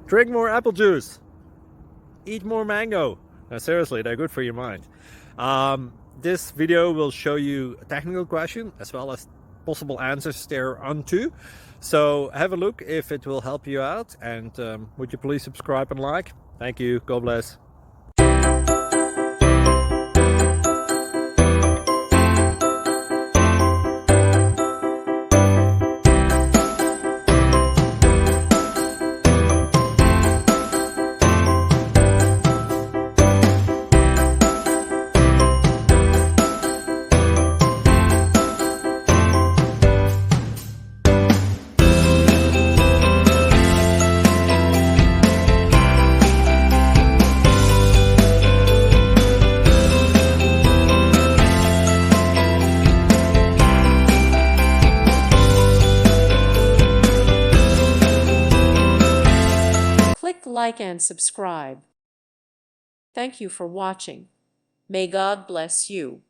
Drink more apple juice. Eat more mango. No, seriously, they're good for your mind. This video will show you a technical question as well as possible answers thereunto. So have a look if it will help you out, and would you please subscribe and like? Thank you. God bless. Click like and subscribe. Thank you for watching. May God bless you.